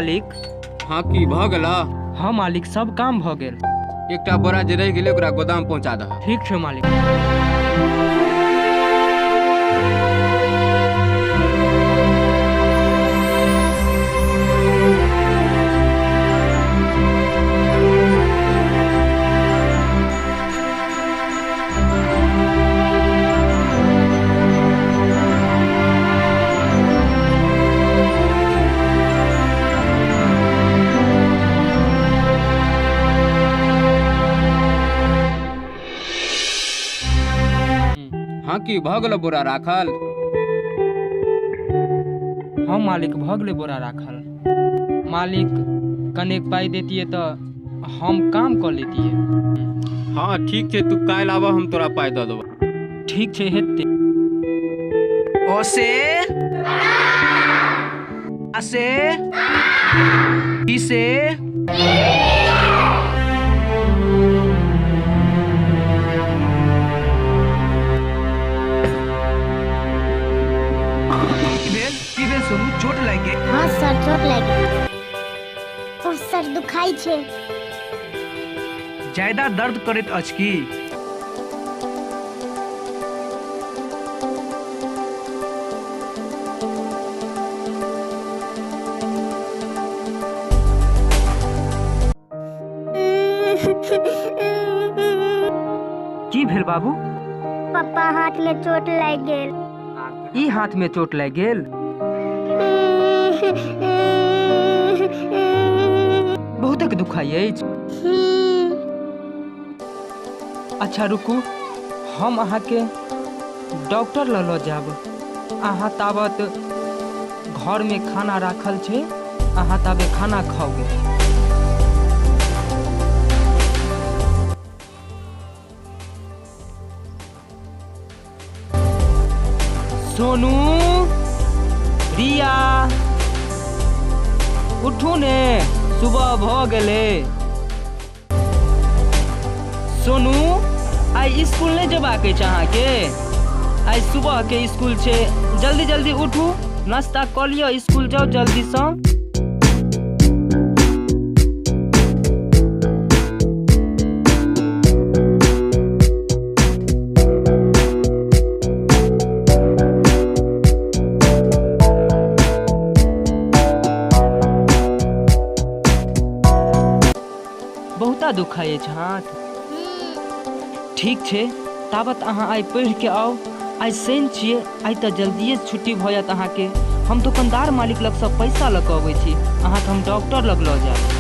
मालिक। हाँ की भ गेला? हाँ मालिक, सब काम भ गेल। एकटा बोरा जे रह गेलै ओकरा गोदाम पहुंचा दह। ठीक छै मालिक। हाँ की भ गेलो बोरा राखल? हाँ मालिक, भ गेलै बोरा राखल। मालिक कनेक पाई देतिए तो हम काम कर लेतिए। हाँ ठीक छै, तू काल्हि आबह, हम तोरा पाई दऽ देबो। ठीक छै, हेतै। ओसे आसे इसे की भेल सोनू, चोट लागि गेल? हाँ सर, चोट लागि गेल। ओ सर, दुखाई छै। ज्यादा दर्द करैत अछि की? की भेल बाबू? पापा हाथ में चोट लागि गेल। ई हाथ में चोट लागि गेल? बहुतक दुखाई अछि। अच्छा रुकू, हम अहाँके डॉक्टर लऽ जायब। अहाँ ताबत घर में खाना राखल छै, अहाँ ताबे खाना खाओगे। सोनू, रिया, उठू ने, सुबह भ गेले। सोनू, आई स्कूल नहीं जबाक अछि अहाँके? आई सुबह के स्कूल छै, जल्दी जल्दी उठू, नाश्ता कऽ लिअ, स्कूल जाओ जल्दी सँ। बहुता दुखाई अछि हाथ? ठीक छै, ताबत अहाँ आई पढ़ि के आओ। आई शनि छियै, आई तऽ जल्दिए छुट्टी भऽ जायत अहाँके। हम दुकानदार मालिक लग सँ पैसा लऽ कऽ अबै छी, अहाँके हम डॉक्टर लग लऽ जायब।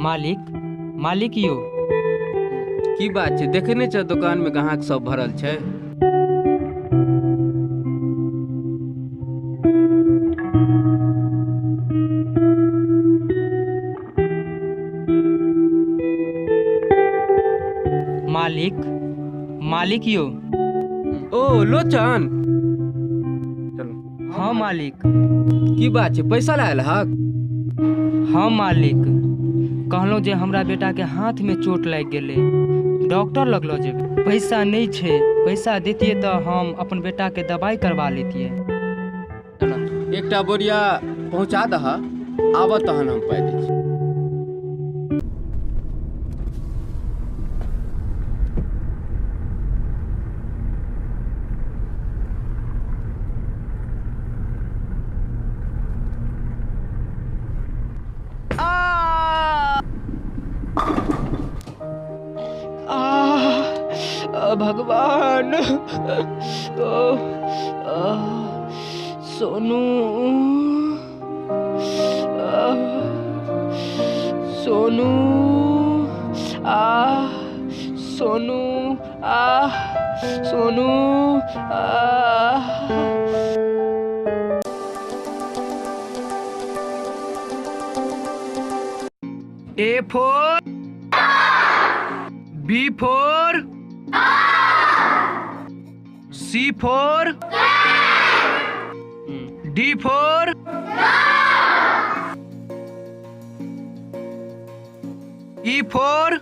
मालिक, मालिक यौ। की बात छै? देखे नहीं छ दुकान में ग्राहक सब भरल छै? मालिक, मालिक यौ। ओ लोचन, चलो। हाँ मालिक। की बात छै, पैसा लायल हक? हाँ मालिक, कहलहुँ जे हमरा बेटा के हाथ में चोट लागि गेलै, डॉक्टर लग लऽ जेबै। पैसा नहीं छै, पैसा देतिए तो हम अपन बेटा के दवाई करवा लेतिए। एकटा बोरिया पहुंचा दह, आबऽ तहन हम पाई दै छी। भगवान, Sonu, Sonu, Sonu, Sonu, A for B for C for D for E for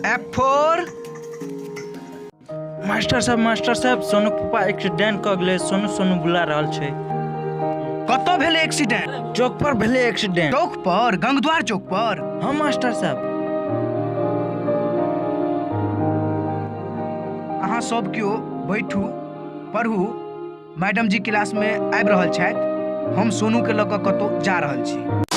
F for master साहब सोनू पापा एक्सीडेंट क गेलै सोनू बुला रहल छै। कतऽ भेलै एक्सीडेंट? चौक पर भेलै एक्सीडेंट। चौक पर, गंगद्वार चौक पर। हाँ मास्टर साहब। अहाँ सब केओ बैठू, पढ़ू। मैडम जी क्लास में आबि रहल छथि। हम सोनू के लऽ कऽ कतौ जा रहल छी।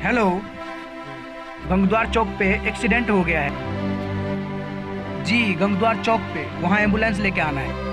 हेलो, गंगद्वार चौक पे एक्सीडेंट हो गया है जी। गंगद्वार चौक पे, वहाँ एम्बुलेंस लेके आना है।